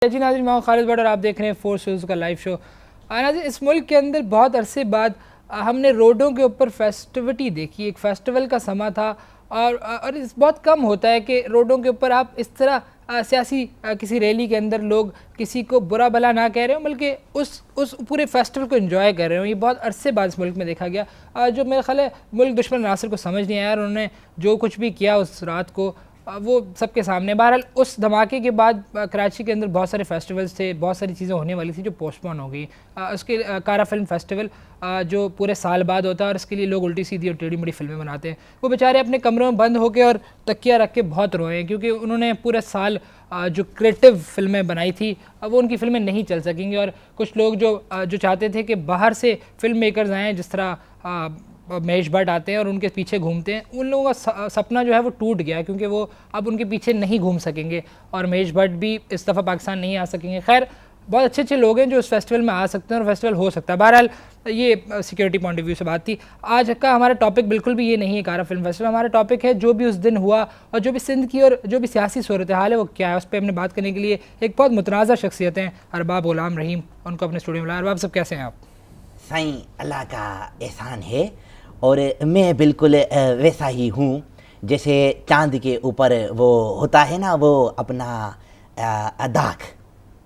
जी नाज़रीन, मैं खालिद भट्ट और आप देख रहे हैं फोर्स शोज़ का लाइव शो। नाज़रीन, इस मुल्क के अंदर बहुत अरसे बाद हमने रोडों के ऊपर फेस्टिविटी देखी। एक फेस्टिवल का समा था और इस बहुत कम होता है कि रोडों के ऊपर आप इस तरह सियासी किसी रैली के अंदर लोग किसी को बुरा भला ना कह रहे हो, बल्कि उस पूरे फेस्टिवल को एंजॉय कर रहे हो। ये बहुत अरसे बाद इस मुल्क में देखा गया। जो मेरा ख्याल है मुल्क दुश्मन नासिर को समझ नहीं आया और उन्होंने जो कुछ भी किया उस रात को वो सबके सामने। बहरहाल उस धमाके के बाद कराची के अंदर बहुत सारे फेस्टिवल्स थे, बहुत सारी चीज़ें होने वाली थी जो पोस्टपोन हो गई। उसके कारा फिल्म फेस्टिवल जो पूरे साल बाद होता है और इसके लिए लोग उल्टी सीधी और टेढ़ी मेढ़ी फिल्में बनाते हैं। वो बेचारे अपने कमरों में बंद होकर और तकिया रख के बहुत रोए हैं, क्योंकि उन्होंने पूरे साल जो क्रिएटिव फिल्में बनाई थी वो उनकी फिल्में नहीं चल सकेंगी। और कुछ लोग जो चाहते थे कि बाहर से फिल्म मेकर्स आएँ, जिस तरह महेश भट्ट आते हैं और उनके पीछे घूमते हैं, उन लोगों का सपना जो है वो टूट गया, क्योंकि वो अब उनके पीछे नहीं घूम सकेंगे और महेश भट्ट भी इस दफ़ा पाकिस्तान नहीं आ सकेंगे। खैर, बहुत अच्छे अच्छे लोग हैं जो इस फेस्टिवल में आ सकते हैं और फेस्टिवल हो सकता है। बहरहाल ये सिक्योरिटी पॉइंट ऑफ व्यू से बात थी। आज का हमारा टॉपिक बिल्कुल भी ये नहीं है कारा फिल्म फेस्टिवल। हमारा टॉपिक है जो भी उस दिन हुआ और जो भी सिंध की और जो भी सियासी सूरत हाल है वो क्या है, उस पर हमने बात करने के लिए एक बहुत मुतनाज़ा शख्सियत हैं अरबाब गुलाम रहीम, उनको अपने स्टूडियो में लाया। अरबाब साहब, कैसे हैं आप? साईं, अल्लाह का एहसान है और मैं बिल्कुल वैसा ही हूँ जैसे चांद के ऊपर वो होता है ना, वो अपना दाग,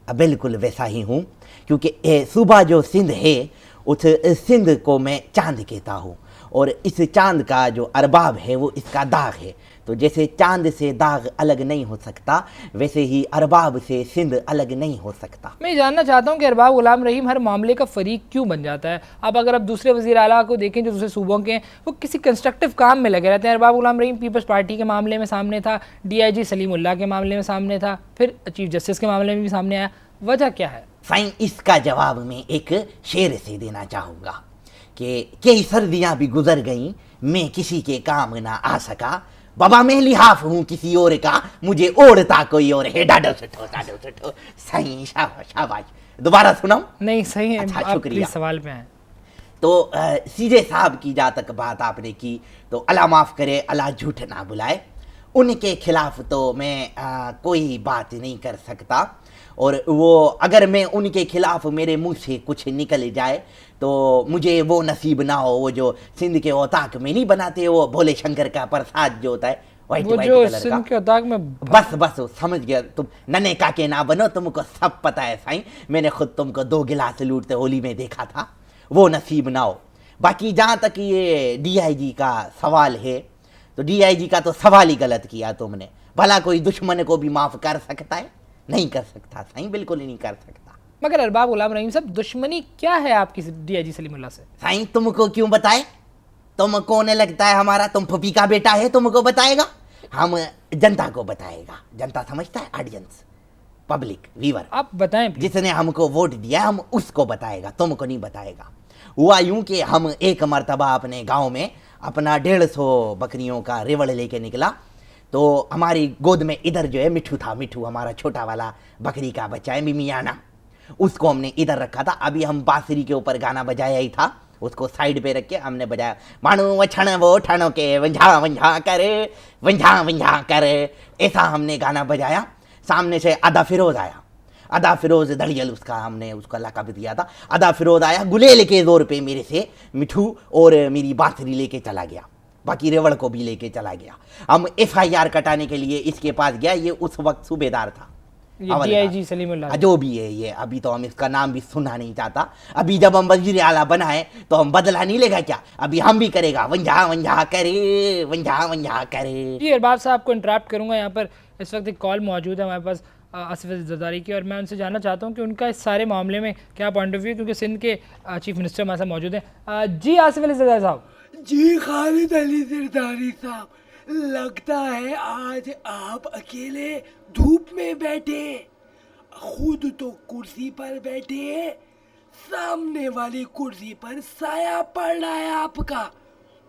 बिल्कुल वैसा ही हूँ। क्योंकि सुबह जो सिंध है उस सिंध को मैं चांद कहता हूँ और इस चांद का जो अरबाब है वो इसका दाग है। तो जैसे चांद से दाग अलग नहीं हो सकता, वैसे ही अरबाब से सिंध अलग नहीं हो सकता। मैं जानना चाहता हूँ कि अरबाब गुलाम रहीम हर मामले का फरीक क्यों बन जाता है। अगर आप दूसरे वज़ीर आला को देखें जो दूसरे सूबों के हैं, वो किसी कंस्ट्रक्टिव काम में लगे रहते हैं। अरबाब गुलाम रहीम पीपल्स पार्टी के मामले में सामने था, DIG सलीमुल्लाह के मामले में सामने था, फिर चीफ जस्टिस के मामले में भी सामने आया। वजह क्या है? साईं, इसका जवाब मैं एक शेर से देना चाहूँगा कि कई सर्दियाँ भी गुजर गईं, मैं किसी के काम ना आ सका। बाबा मैं लिहाफ हूँ किसी और का, मुझे ओढ़ता कोई और है। डाडो सठो साईं, शाबाश शाबाश। दोबारा सुनाऊं? नहीं, सही है। अच्छा, शुक्रिया। सवाल पे आए तो सीजे साहब की जहाँ तक बात आपने की, तो अल्लाह माफ़ करे, अल्लाह झूठ ना बुलाए, उनके खिलाफ तो मैं कोई बात नहीं कर सकता। और वो अगर मैं उनके खिलाफ मेरे मुंह से कुछ निकल जाए तो मुझे वो नसीब ना हो। वो जो सिंध के औताक में नहीं बनाते, वो भोले शंकर का प्रसाद जो होता है वाइट वो वाइट जो कलर सिंध का, के औताक में बस समझ गया तुम। नन्हे काके ना बनो, तुमको सब पता है साईं, मैंने खुद तुमको 2 गिलास लूटते होली में देखा था। वो नसीब ना हो। बाकी जहाँ तक ये DIG का सवाल है, तो DIG का तो सवाल ही गलत किया तुमने। भला कोई दुश्मन को भी माफ़ कर सकता है? नहीं कर सकता साईं, बिल्कुल ही नहीं कर सकता। मगर अरबाब गुलाम रहीम साहब, दुश्मनी क्या है आपकी DIG सलीमुल्लाह से? साईं, तुमको क्यों बताए? तुम कौन लगता है हमारा? तुम फुफी का बेटा है, तुमको बताएगा? हम जनता को बताएगा। जनता समझता है, ऑडियंस, पब्लिक, व्यूअर, आप बताएं प्लीज। जिसने हमको वोट दिया हम उसको बताएगा, तुमको नहीं बताएगा। हुआ यूं कि हम एक मर्तबा अपने गांव में अपना 150 बकरियों का रेवड़ लेके निकला। तो हमारी गोद में इधर जो है मिठू था, मिठू हमारा छोटा वाला बकरी का बच्चा है, मिमियाना, उसको हमने इधर रखा था। अभी हम बांसुरी के ऊपर गाना बजाया ही था, उसको साइड पे रख के हमने बजाया, मानो वछण वो ठणों के वंझा वंझा करे, वंझा वंझा करे, ऐसा हमने गाना बजाया। सामने से अदा फिरोज आया, अदा फिरोज दड़ियल उसका, हमने उसका लक़ब दिया था। अदा फिरोज आया, गुलेल के जोर पे मेरे से मिठू और मेरी बांसुरी लेके चला गया, बाकी रेवड़ को भी लेके चला गया। हम FIR कटाने के लिए इसके पास गया, ये उस वक्त सूबेदार था, DIG सलीमुल्लाह जो भी है ये। अभी तो हम इसका नाम भी सुनना नहीं चाहता। अभी जब हम वज़ीर आला बनाए तो हम बदला नहीं लेगा क्या? अभी हम भी करेगा, वंझा वंझा करे, वंझा वंझा करे। जी अरबाब साहब को इंटरप्ट करूंगा। यहाँ पर इस वक्त एक कॉल मौजूद है हमारे पास आसिफ जरदारी की, और मैं उनसे जानना चाहता हूँ कि उनका इस सारे मामले में क्या पॉइंट ऑफ व्यू है, क्योंकि सिंध के चीफ मिनिस्टर हमारे साथ मौजूद हैं। जी आसिफ अली जरदारी साहब। जी खालिद अली जरदारी साहब, लगता है आज आप अकेले धूप में बैठे, खुद तो कुर्सी पर बैठे, सामने वाली कुर्सी पर साया पड़ रहा है आपका।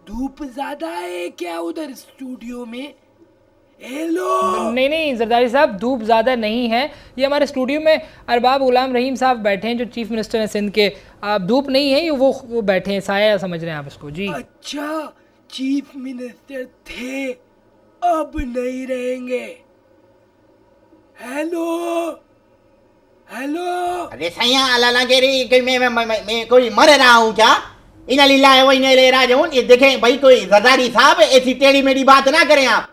धूप ज्यादा है क्या उधर स्टूडियो में? हेलो। नहीं जरदारी साहब, धूप ज़्यादा नहीं है। ये हमारे स्टूडियो में अरबाब गुलाम रहीम साहब बैठे हैं जो चीफ मिनिस्टर हैं सिंध के। धूप नहीं है, ये वो बैठे हैं, साया समझ रहे हैं आप इसको। जी अच्छा, चीफ मिनिस्टर थे, अब नहीं रहेंगे। Hello, hello. अरे सैया अल्लाह के रे कि मैं कोई मर रहा हूँ क्या? इन्ना लिल्लाह व इन्ना इलैहि राजिऊन। ये देखें भाई, कोई जरदारी साहब ऐसी टेढ़ी मेढ़ी बात ना करें आप।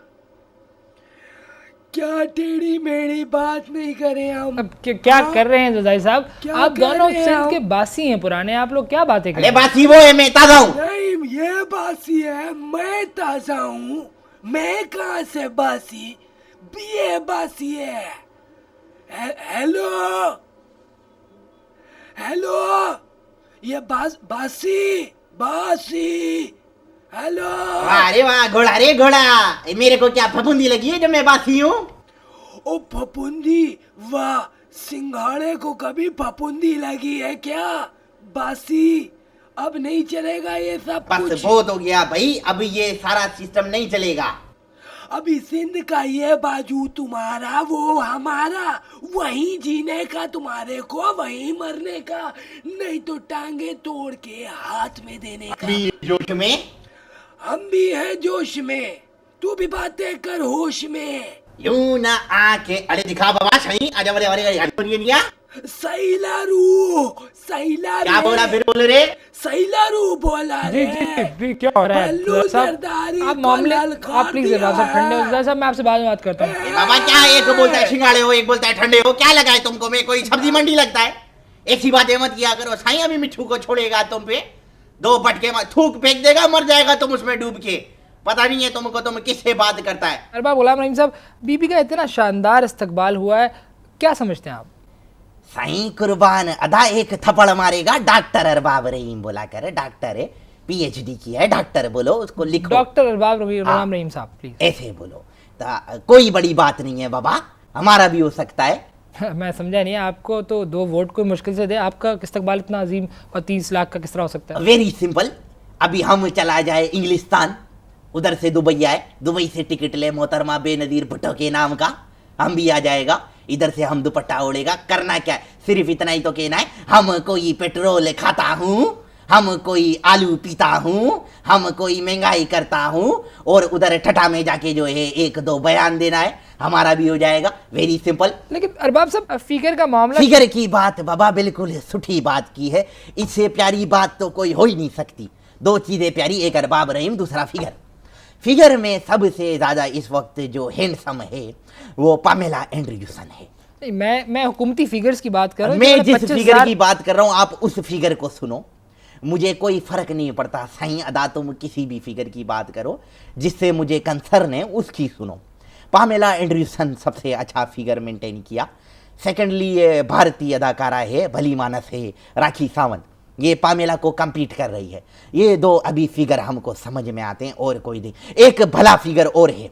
क्या टेढ़ी मेढ़ी बात नहीं करें हम। अब क्या हाँ? कर रहे हैं जजाई साहब? क्या आप कर दोनों रहे हैं सिंध आप? के बासी हैं पुराने, आप लोग क्या बातें कर अरे रहे हैं? बासी वो है, मैं ताजा हूँ। नहीं, ये बासी है, मैं ताजा हूँ। मैं कहाँ से बासी? ये बासी है। हेलो हेलो, ये बासी बासी। हेलो। अरे वाह घोड़ा रे घोड़ा, मेरे को क्या फफूंदी लगी है जब मैं बासी हूँ? ओ फफूंदी, वाह, सिंघाड़े को कभी फफूंदी लगी है क्या? बासी, अब नहीं चलेगा ये सब बस कुछ। बहुत हो गया भाई, अब ये सारा सिस्टम नहीं चलेगा। अभी सिंध का ये बाजू तुम्हारा, वो हमारा, वहीं जीने का तुम्हारे को, वहीं मरने का, नहीं तो टांगे तोड़ के हाथ में देने का। अभी जोश में हम भी हैं जोश में, तू भी बातें कर होश में। यूं ना आके अरे दिखा बाबा सही आजा वाले वाले सैलारू सैलारू, क्या बोला फिर बोल रे? सैलारू बोला जी रे। जी जी, क्या हो रहा है बल्लू जजाई साहब? जरदारी आप को मामले, ललकार आप प्लीज दिया जजाई साहब ठंडे हो। है। जजाई साहब मैं आपसे बाद में बात करता हूँ। ए बाबा क्या एक बोलता है सिंगाड़े हो, एक बोलता है ठंडे हो, क्या लगा है तुमको? मैं कोई सब्जी मंडी लगता है? ऐसी बातें मत किया करो। साईं अभी मिट्ठू को छोड़ेगा तुम पे, दो पटके थूक फेंक देगा, मर जाएगा तुम उसमें डूब के। पता नहीं है तुमको तुम किससे बात करता है। अरबाब गुलाम रहीम साहब, बीबी का इतना शानदार इस्तकबाल हुआ है, क्या समझते हैं आप? साईं कुर्बान अदा एक थप्पड़ मारेगा। डॉक्टर अरबाब रहीम बोला करे, डॉक्टर है, पीएचडी किया है, डॉक्टर बोलो उसको, लिखो डॉक्टर अरबाब गुलाम हाँ। रहीम साहब प्लीज। ऐसे बोलो। कोई बड़ी बात नहीं है बाबा, हमारा भी हो सकता है। मैं समझा नहीं, आपको तो 2 वोट कोई मुश्किल से दे, आपका इस्तकबाल इतना अजीम और 30 लाख का किस तरह हो सकता है? Very simple. अभी हम चला जाए इंग्लिस्तान, उधर से दुबई आए, दुबई से टिकट ले मोहतरमा बेनजीर भुट्टो के नाम का, हम भी आ जाएगा। इधर से हम दुपट्टा ओढ़ेगा। करना क्या है, सिर्फ इतना ही तो कहना है, हम कोई पेट्रोल खाता हूँ, हम कोई आलू पीता हूँ, हम कोई महंगाई करता हूँ, और उधर ठटा में जाके जो है 1-2 बयान देना है, हमारा भी हो जाएगा। Very simple. लेकिन अरबाब साहब फिगर का मामला, फिगर की बात बाबा बिल्कुल सुठी बात की है, इससे प्यारी बात तो कोई हो ही नहीं सकती। 2 चीजें प्यारी, एक अरबाब रहीम, दूसरा फिगर। फिगर में सबसे ज्यादा इस वक्त जो हैंडसम है वो पामेला एंड्रयूसन है। नहीं, मैं हुकूमती फिगर्स की बात कर रहा हूँ। मैं जो जिस 25 फिगर साल- की बात कर रहा हूं आप उस फिगर को सुनो। मुझे कोई फर्क नहीं पड़ता साईं अदा, तुम किसी भी फिगर की बात करो, जिससे मुझे कंसर्न है उसकी सुनो। पामेला एंड्रयूसन सबसे अच्छा फिगर मेंटेन किया। सेकेंडली ये भारतीय अदाकारा है, भली मानस है, राखी सावंत, ये पामेला को कंपीट कर रही है। ये 2 अभी फिगर हमको समझ में आते हैं, और कोई नहीं। एक भला फिगर और है,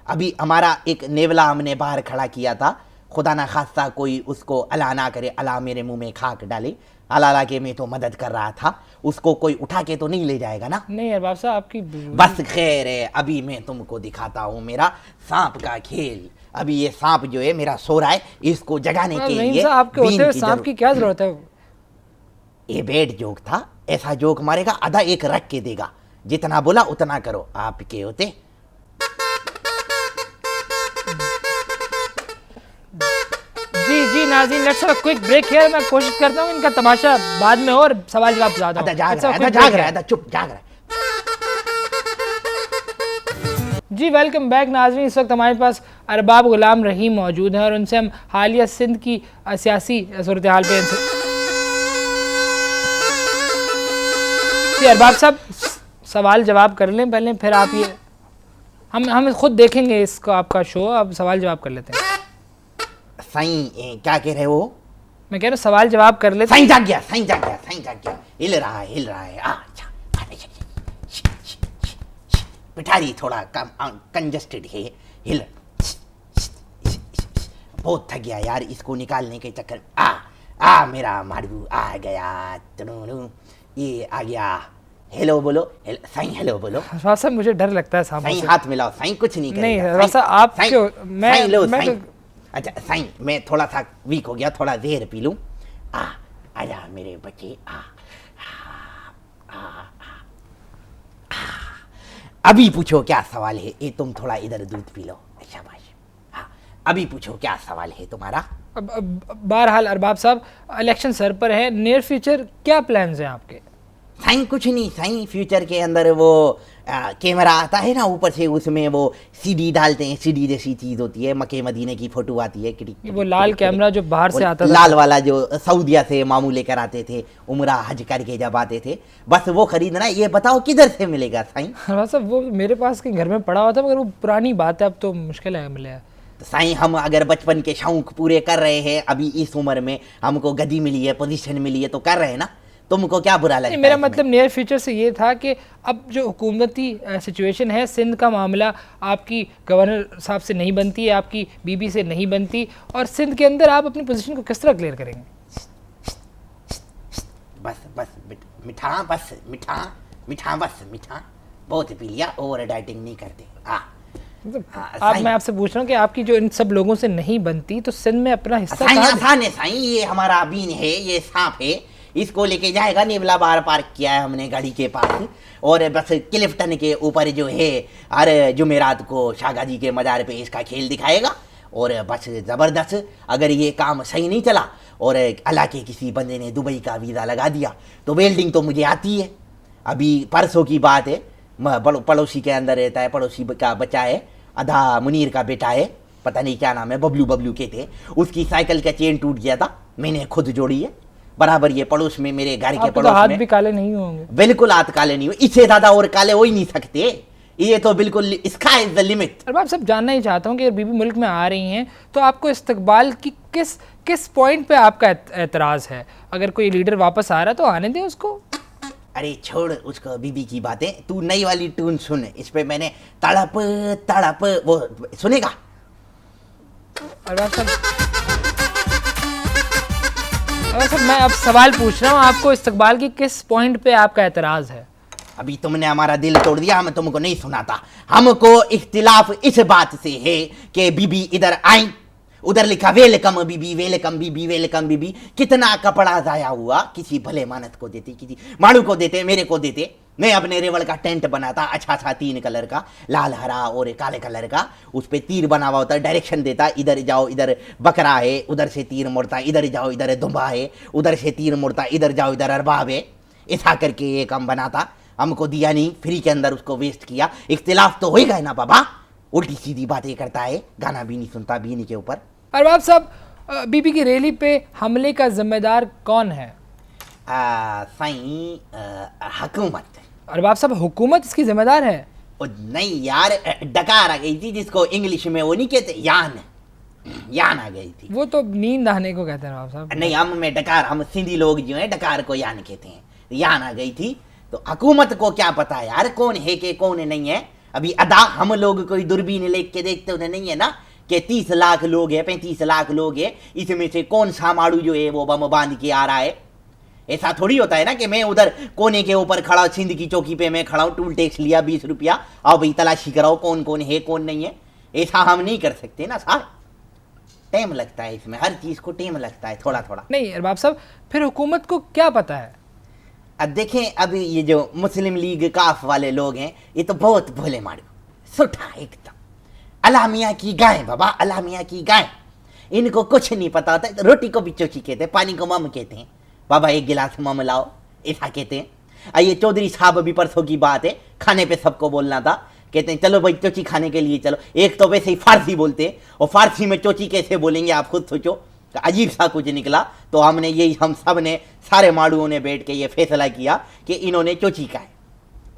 अभी हमारा एक नेवला हमने बाहर खड़ा किया था, खुदा ना खास्ता कोई उसको अला ना करे, अला मेरे मुंह में खाक डाले, अला के मैं तो मदद कर रहा था, उसको कोई उठा के तो नहीं ले जाएगा ना? नहीं अरबाब साहब आपकी बस खैर है, अभी मैं तुमको दिखाता हूँ मेरा सांप का खेल। अभी ये सांप जो है मेरा सो रहा है, इसको जगाने के रहीम लिए साहब आपके होते बीन हुए की सांप जरूरत- की क्या जरूरत है? ये बेड जोक था, ऐसा जोक मारेगा आधा एक रख के देगा, जितना बोला उतना करो। आपके होते जी जी नाज़रीन, let's have a quick break here. मैं कोशिश करता हूँ इनका तमाशा बाद में और सवाल जवाब ज्यादा हो। आधा जाग Let's रहा have है, a आधा quick जाग break रहा है, here. आधा चुप जाग रहा है। जी वेलकम बैक नाज़रीन, इस वक्त हमारे पास अरबाब गुलाम रहीम मौजूद हैं और उनसे हम हालिया सिंध की सियासी सूरत हाल पे जी अरबाब साहब सवाल जवाब कर लें पहले, फिर आप ये हम खुद देखेंगे इसको, आपका शो, अब सवाल जवाब कर लेते हैं। साईं क्या कह रहे हो? मैं कह रहा हूँ सवाल जवाब कर लेते हैं। साईं जाग गया, साईं जाग गया, साईं जाग गया, हिल रहा है, हिल रहा है। अच्छा पिठारी थोड़ा कंजस्टेड है, हिल। बहुत थक गया यार इसको निकालने के चक्कर। मेरा मारू आ गया, ये आ गया। हेलो बोलो, साईं हेलो बोलो। अरबाब साहब मुझे डर लगता है सांपों साईं से। हाथ मिलाओ, साईं कुछ नहीं करेगा। नहीं अरबाब साहब आप साईं, क्यों, साईं लो, मैं साईं। अच्छा साईं मैं थोड़ा सा वीक हो गया, थोड़ा जहर पी लूं। आजा मेरे बच्चे, अभी पूछो क्या सवाल है? ये तुम थोड़ा इधर दूध पी लो, शाबाश। हाँ अभी पूछो क्या सवाल है तुम्हारा? बहरहाल अरबाब साहब, इलेक्शन सर पर है, नियर फ्यूचर क्या प्लान्स हैं आपके? साईं कुछ नहीं साईं, फ्यूचर के अंदर वो कैमरा आता है ना ऊपर से, उसमें वो सीडी डालते हैं, सीडी जैसी चीज होती है, मक्के मदीने की फोटो आती है, वो लाल कैमरा जो बाहर से आता था, लाल वाला जो सऊदिया से मामू लेकर आते थे, उमरा हज करके जब आते थे, बस वो खरीदना। ये बताओ किधर से मिलेगा साईं? हाँ साहब, वो मेरे पास कहीं घर में पड़ा हुआ था, मगर वो पुरानी बात है, अब तो मुश्किल है मिले। तो साईं हम अगर बचपन के शौक पूरे कर रहे हैं, अभी इस उम्र में हमको गद्दी मिली है, पोजीशन मिली है, तो कर रहे हैं ना, तुमको क्या बुरा लगता है? मेरा मतलब नियर फ्यूचर से ये था कि अब जो हुकूमती सिचुएशन है, सिंध का मामला आपकी गवर्नर साहब से नहीं बनती है, आपकी बीबी से नहीं बनती, और सिंध के अंदर आप अपनी पोजीशन को किस तरह क्लियर करेंगे? बस बस मिठा, बस मिठा मिठा, बस मिठा बहुत पी लिया, ओवर डाइटिंग नहीं करते। मैं आपसे पूछ रहा हूँ कि आपकी जो इन सब लोगों से नहीं बनती, तो सिंध में अपना हिस्सा आसान है साईं, ये हमारा बीन है, ये सांप है, इसको लेके जाएगा, नेवला बार पार्क किया है हमने गाड़ी के पास, और बस क्लिफ्टन के ऊपर जो है हर जुमेरात को शाहगाजी के मजार पे इसका खेल दिखाएगा, और बस ज़बरदस्त। अगर ये काम सही नहीं चला और अल्लाह के किसी बंदे ने दुबई का वीज़ा लगा दिया, तो वेल्डिंग तो मुझे आती है। अभी परसों की बात है, पड़ोसी के अंदर रहता है, पड़ोसी का बच्चा है, आधा मुनीर का बेटा है, पता नहीं क्या नाम है, बबलू बबलू के थे, उसकी साइकिल का चेन टूट गया था, मैंने खुद जोड़ी है। बराबर ये पड़ोस में, मेरे घर के पड़ोस हाथ में भी काले नहीं होंगे? बिल्कुल हाथ काले नहीं हुए, इससे ज्यादा और काले हो ही नहीं सकते, ये तो बिल्कुल sky is the limit. Arbab साहब, जानना ही चाहता हूँ कि बीबी मुल्क में आ रही हैं, तो आपको इस्तकबाल की किस पॉइंट पे आपका एतराज़ है? अगर कोई लीडर वापस आ रहा है तो आने दें उसको। अरे छोड़ उसको बीबी की बातें, तू नई वाली ट्यून सुन, इस पे मैंने तड़प तड़प, वो सुनेगा? अरबाब साहब, मैं अब सवाल पूछ रहा हूँ, आपको इस्तकबाल की किस पॉइंट पे आपका एतराज़ है? अभी तुमने हमारा दिल तोड़ दिया, हम तुमको नहीं सुनाता। हमको इख्तिलाफ इस बात से है कि बीबी इधर आई, उधर लिखा वेलकम बीबी, वेलकम बीबी, वेलकम बीबी। कितना कपड़ा जाया हुआ, किसी भले मानत को देते, किसी माड़ू को देते, मेरे को देते। मैं अपने रेवड़ का टेंट बनाता, अच्छा सा 3 कलर का, लाल हरा और काले कलर का, उस पर तीर बना हुआ होता, डायरेक्शन देता, इधर जाओ इधर बकरा है, उधर से तीर मुड़ता, इधर जाओ इधर दुम्बा है, उधर से तीर मुड़ता, इधर जाओ इधर अरबाब है। ऐसा करके ये काम बनाता, हमको दिया नहीं, फ्री के अंदर उसको वेस्ट किया। इख्तिलाफ तो होएगा ना बाबा, उल्टी सीधी बातें करता है, गाना भी नहीं सुनता बीनी के ऊपर। अरबाब साहब, बीबी की रैली पे हमले का जिम्मेदार कौन है? साईं हुकूमत। अरबाब साहब, हुकूमत इसकी जिम्मेदार है? नहीं यार, डकार आ गई थी, जिसको इंग्लिश में वो नहीं कहते, यान आ गई थी। वो तो नींद आने को कहते हैं अरबाब साहब। नहीं, हम में डकार, हम सिंधी लोग जो है डकार को यान कहते हैं, यान आ गई थी। तो हुकूमत को क्या पता यार कौन है कि कौन नहीं है। अभी अदा हम लोग कोई दूरबीन लेके देखते उन्हें नहीं है ना कि 30 लाख लोग है, 35 लाख लोग है, इसमें से कौन सा माड़ू जो है वो बम बांध के आ रहा है। ऐसा थोड़ी होता है ना कि मैं उधर कोने के ऊपर खड़ा, सिंध की चौकी पे मैं खड़ा हूँ, टूल टैक्स लिया 20 रुपया, आओ भाई तलाशी कराओ कौन कौन है कौन नहीं है। ऐसा हम नहीं कर सकते ना साहब, टाइम लगता है इसमें, हर चीज को टाइम लगता है थोड़ा थोड़ा। नहीं अरबाब साहब, फिर हुकूमत को क्या पता है? अब देखें, अभी ये जो मुस्लिम लीग काफ वाले लोग हैं, ये तो बहुत भोले मारू, सुठा एकदम, अल्लाह मियाँ की गाय बाबा, अल्लाह मियाँ की गाय। इनको कुछ नहीं पता होता है, तो रोटी को भी चोची कहते हैं, पानी को मम कहते हैं, बाबा 1 गिलास मम लाओ, ऐसा कहते हैं। ये चौधरी साहब अभी परसों की बात है, खाने पे सबको बोलना था, कहते हैं चलो भाई चोची खाने के लिए चलो। एक तो वैसे ही फारसी बोलते हैं, और फारसी में चोची कैसे बोलेंगे आप खुद सोचो, तो अजीब सा कुछ निकला। तो हमने यही, हम सब ने, सारे माड़ुओं ने बैठ के ये फैसला किया कि इन्होंने चोची का है,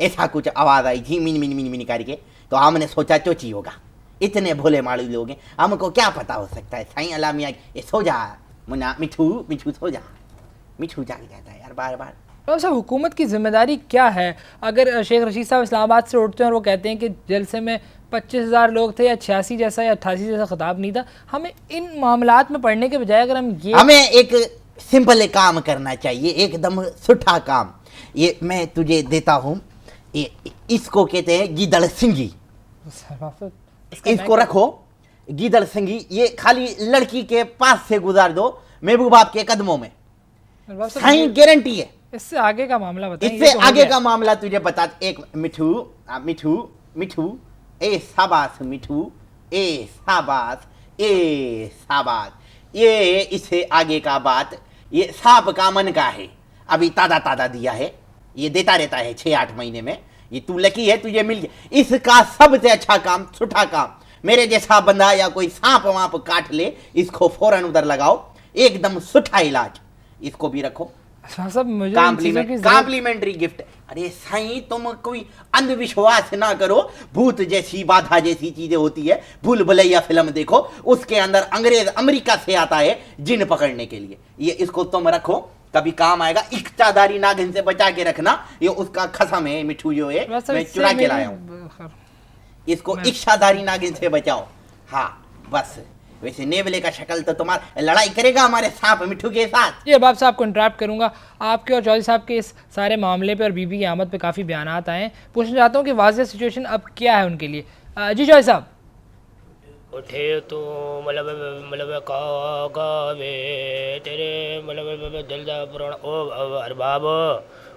ऐसा कुछ आवाज़ आई थी मिन मिन मिन मिन करके, तो हमने सोचा चोची होगा। इतने भोले माड़ू लोग हैं, हमको क्या पता हो सकता है। साईं अल्लाह मियाँ, ये सो जा मुन्ना, मिठू मिठू सो जा, मिठू जाग जाता है यार बार बार। तो साहब, हुकूमत की जिम्मेदारी क्या है? अगर शेख रशीद साहब इस्लामाबाद से उठते हैं और वो कहते हैं कि जलसे में 25,000 लोग थे, या 86 जैसा या 88 जैसा खिताब नहीं था, हमें इन मामलात में पढ़ने के बजाय अगर हमें एक सिंपल काम करना चाहिए, एकदम सुठा काम। ये मैं तुझे देता हूँ, इसको कहते हैं गीदड़ सिंगी, इसको रखो गीदड़ सिंगी, ये खाली लड़की के पास से गुजार दो महबूब बाप के कदमों में, साईं गारंटी है। इससे आगे का मामला बताइए। इससे आगे का मामला तुझे बता, एक मिठू मिठू मिठू, ए शाबाश मिठू, ए शाबाश, ए शाबाश, ये इससे आगे का बात, ये सांप का मन का है, अभी ताजा ताजा दिया है, ये देता रहता है 6-8 महीने में। ये तू लकी है, तुझे मिल गया। इसका सबसे अच्छा काम, छुट्टा काम, मेरे जैसा बंदा या कोई सांप वाप काट ले, इसको फौरन उधर लगाओ, एकदम सुठा इलाज। इसको भी रखो, सब मुझे इन चीज़ों की कॉम्प्लीमेंट्री गिफ्ट। अरे साईं, तुम कोई अंधविश्वास ना करो, भूत जैसी बाधा जैसी चीजें होती है। भूल भुलैया फिल्म देखो, उसके अंदर अंग्रेज अमेरिका से आता है जिन पकड़ने के लिए। ये इसको तुम रखो, कभी काम आएगा। इच्छाधारी नागिन से बचा के रखना, ये उसका कसम है मिठू जो है, मैं चुरा के लाया हूँ। इसको इच्छाधारी नागिन से बचाओ। हाँ बस, वैसे नेवले का शक्ल तो तुम्हारा लड़ाई करेगा हमारे सांप मिठू के साथ। ये बाप साहब को इंटरप्ट करूंगा, आपके और चौधरी साहब के इस सारे मामले पे और बीबी की आमद पे काफ़ी बयानात आए हैं। पूछना चाहता हूँ कि वाज़ेह सिचुएशन अब क्या है उनके लिए। जी चौधरी साहब। उठे तो मतलब कावे तेरे मतलब दिल दा पुराना ओ अरबाब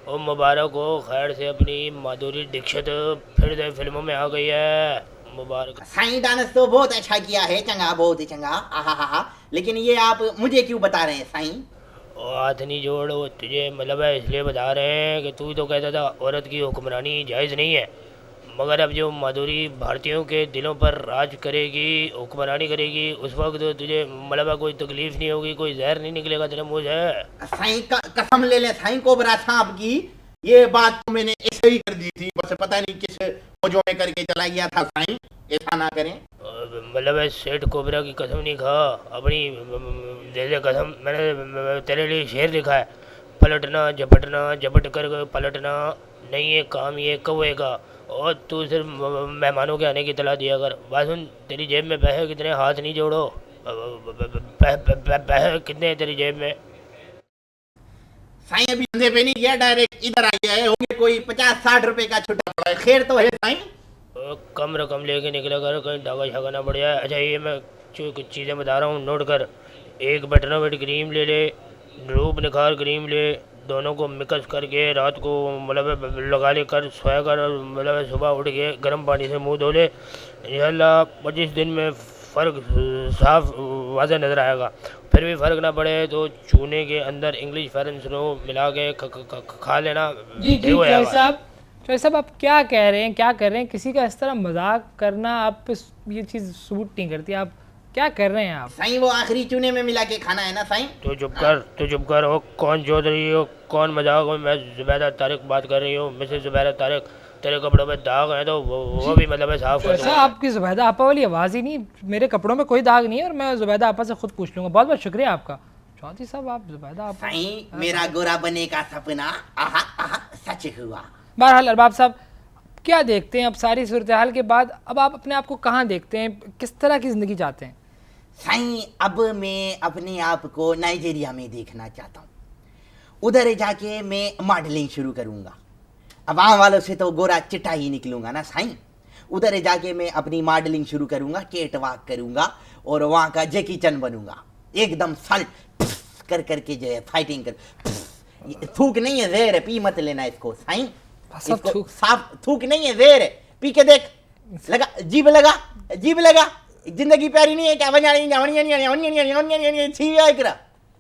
ओ मुबारक हो, खैर से अपनी माधुरी दीक्षित फिर से फिल्मों में आ गई है, मुबारक। साईं डांस तो बहुत अच्छा किया है, चंगा, बहुत ही चंगा। आहा, लेकिन ये आप मुझे क्यों बता रहे हैं साईं? हाथ नहीं जोड़ो, तुझे मतलब है इसलिए बता रहे हैं कि तू तो कहता था औरत की हुक्मरानी जायज़ नहीं है, मगर अब जो माधुरी भारतीयों के दिलों पर राज करेगी, हुक्मरानी करेगी, उस वक्त तो तुझे मतलब कोई तकलीफ नहीं होगी, कोई जहर नहीं निकलेगा तेरे मुँह से। साईं कसम ले ले साईं कोबरा सांप की, ये बात तो मैंने ऐसे ही कर दी थी, बस पता नहीं किस मौजों में करके चला गया था। साईं ऐसा ना करें। मतलब सेठ कोबरा की कसम नहीं खा, अपनी जैसे कसम मैंने तेरे लिए शेर लिखा है, पलटना झपटना झपट कर पलटना नहीं है काम ये कौवे का, और तू सिर्फ मेहमानों के आने की तला दिया कर। बात सुन, तेरी जेब में पैसे कितने, हाथ नहीं जोड़ो, पैसे कितने हैं तेरी जेब में? साईं अभी धंधे पे नहीं गया, डायरेक्ट इधर आ गया है, होंगे कोई 50-60 रुपए का छुट्टा पड़ा है, खैर तो है साईं। कम रकम लेके निकला कर, कहीं धागा शागा ना पड़ जाए। अच्छा ये मैं कुछ चीज़ें बता रहा हूँ, नोट कर। एक बेटनोवेट क्रीम ले ले, रूप निखार क्रीम ले, दोनों को मिक्स करके रात को मतलब लगा ले कर सोया कर, मतलब सुबह उठ के गर्म पानी से मुंह धो ले, इंशाल्लाह 25 दिन में फ़र्क साफ वाज़ह नज़र आएगा। फिर भी फ़र्क ना पड़े तो चूने के अंदर इंग्लिश फेरन स्नो मिला के खा लेना। जी चौधरी साहब आप क्या कह रहे हैं, क्या कर रहे हैं? किसी का इस तरह मजाक करना आप पे ये चीज़ सूट नहीं करती, आप क्या कर रहे हैं आप? साईं वो आखिरी चूने में मिला के खाना है ना साईं। तो चुप कर। हो कौन चौधरी हो, कौन मजाक हो? मैं जुबैदा तारिक बात कर रही हूँ, मिसेस जुबैदा तारिक। तेरे कपड़ों में दाग हैं तो वो भी मतलब साफ कर दूँगा। आपकी जुबैदा आपा वाली आवाज़ ही नहीं, मेरे कपड़ों में कोई दाग नहीं है और मैं जुबैदा आपा से खुद पूछ लूँगा। बहुत बहुत शुक्रिया आपका चौधरी साहब, आप जुबैदा आपा। साईं मेरा गोरा बनने का सपना आहा सच हुआ। बहरहाल अरबाब साहब क्या देखते हैं अब सारी सूरत हाल के बाद, अब आप अपने आप को कहाँ देखते हैं, किस तरह की ज़िंदगी चाहते हैं? साईं अब मैं अपने आप को नाइजीरिया में देखना चाहता हूँ, उधर जाके मैं मॉडलिंग शुरू करूँगा। अब वहाँ वालों से तो गोरा चिट्टा ही निकलूंगा ना साईं, उधर जाके मैं अपनी मॉडलिंग शुरू करूँगा, केट वॉक करूँगा और वहाँ का जैकी चैन बनूंगा, एकदम सल्ट कर करके जो है फाइटिंग कर। थूक नहीं है, ज़हर है, पी मत लेना इसको साईं, इसको साफ थूक नहीं है, ज़हर है, पी के देख, लगा जीभ लगा, जिंदगी प्यारी नहीं है क्या?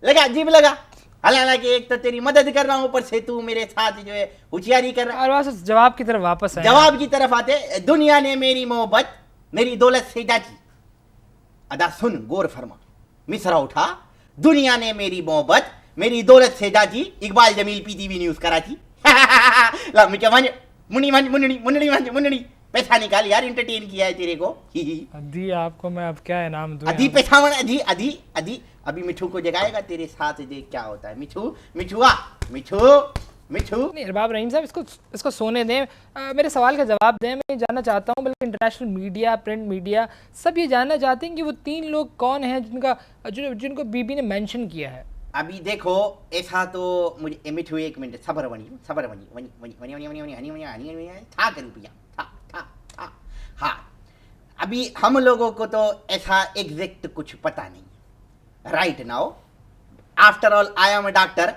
लगा जीभ लगा। हालांकि एक तो तेरी मदद कर रहा हूँ, ऊपर से तू मेरे साथ जो है होशियारी कर रहा है। और जवाब की तरफ वापस आए, जवाब की तरफ आते, दुनिया ने मेरी मोहब्बत मेरी दौलत से जाची। अदा सुन गौर फरमा, मिसरा उठा, दुनिया ने मेरी मोहब्बत मेरी दौलत से जाची। Iqbal Jameel PTV news Karachi. ला मिके मुन्नी पैसा निकाल यार, इंटरटेन किया है तेरे को। अधी आपको मैं अब क्या इनाम दूं? अधी पैसा अधी अभी मिठू को जगाएगा तेरे साथ, देख क्या होता है। मिठू नहीं अरबाब रहीम साहब, इसको सोने दें, मेरे सवाल का जवाब दें। मैं जानना चाहता हूँ, बल्कि इंटरनेशनल मीडिया, प्रिंट मीडिया सब ये जानना चाहते हैं कि वो 3 लोग कौन हैं जिनको बीबी ने मेंशन किया है। अभी देखो ऐसा तो मुझे मिठू एक मिनट सबर बनी था करूँ पिया था। हाँ अभी हम लोगों को तो ऐसा एग्जैक्ट कुछ पता नहीं right now. After all I am a doctor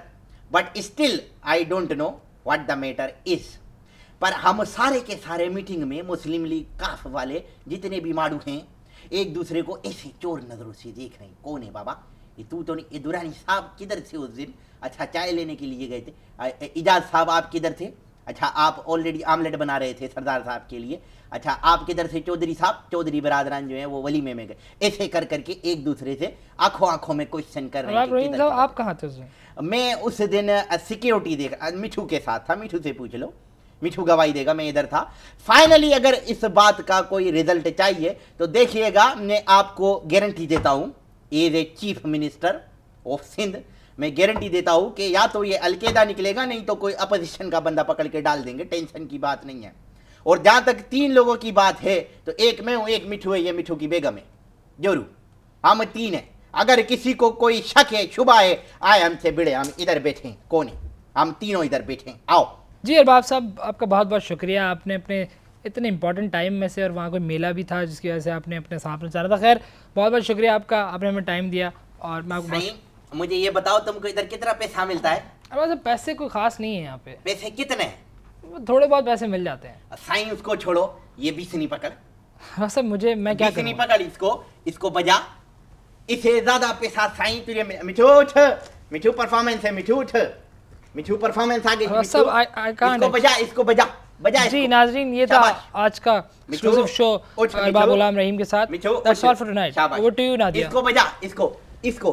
but still I don't know what the matter is. पर हम सारे के सारे मीटिंग में मुस्लिम लीग काफ वाले जितने भी माड़ू हैं एक दूसरे को ऐसे चोर नजरों से देख रहे हैं, कौन है बाबा ये तू तो नहीं, ये दुरानी साहब किधर थे उस दिन? अच्छा चाय लेने के लिए गए थे। इजाज साहब आप किधर थे? अच्छा आप ऑलरेडी आमलेट बना रहे थे सरदार साहब के लिए। अच्छा आप किधर से? चौधरी साहब, चौधरी बरादरान जो है वो वलीमे में गए। ऐसे कर करके एक दूसरे से आंखों आंखों में क्वेश्चन कर रहे अब हैं। रहीम साहब आप कहाँ थे उस दिन? मैं उस दिन सिक्योरिटी देख मिठू के साथ था, मिठू से पूछ लो, मिठू गवाही देगा, मैं इधर था। फाइनली अगर इस बात का कोई रिजल्ट चाहिए तो देखिएगा, मैं आपको गारंटी देता हूँ as a chief minister of Sindh, मैं गारंटी देता हूँ कि या तो ये अलकायदा निकलेगा, नहीं तो कोई अपोजिशन का बंदा पकड़ के डाल देंगे, टेंशन की बात नहीं है। और जहाँ तक 3 लोगों की बात है तो एक मैं हूँ, एक मिठू है, ये मिठू की बेगम है, जरूर हम 3 हैं। अगर किसी को कोई शक है, शुबा है, आए हमसे भिड़े, हम इधर बैठे, कौन है? हम तीनों इधर बैठे, आओ। जी अरबाब साहब आपका बहुत बहुत शुक्रिया, आपने अपने इतने इंपॉर्टेंट टाइम में से, और वहाँ कोई मेला भी था जिसकी वजह से आपने अपने साथ में चाहा था। खैर बहुत बहुत शुक्रिया आपका, आपने हमें टाइम दिया। और मैं आपको साईं, मुझे ये बताओ तुमको इधर कितना पैसा मिलता है? अरबाब साहब पैसे कोई खास नहीं है यहाँ पे, पैसे कितने? थोड़े बहुत पैसे मिल जाते हैं। साईं उसको छोड़ो, ये बीसनी पकड़, अरबाब साहब मुझे, मैं क्या बीसनी करूँ? पकड़, इसको बजा, इसे ज्यादा पैसा साईं तुझे मिठू उठ, मिठू परफॉर्मेंस है, मिठू उठ, मिठू परफॉर्मेंस आ गई, अरबाब साहब I can't इसको बजा, इसको बजा, बजा जी इसको। नाजरीन, ये था शाबाश। आज का एक्सक्लूसिव शो उठ, अरबाब मिठू। गुलाम रहीम के साथ। मिठू That's उठ। all for tonight. शाबाश। Over to you, Nadia. इसको बजा, इसको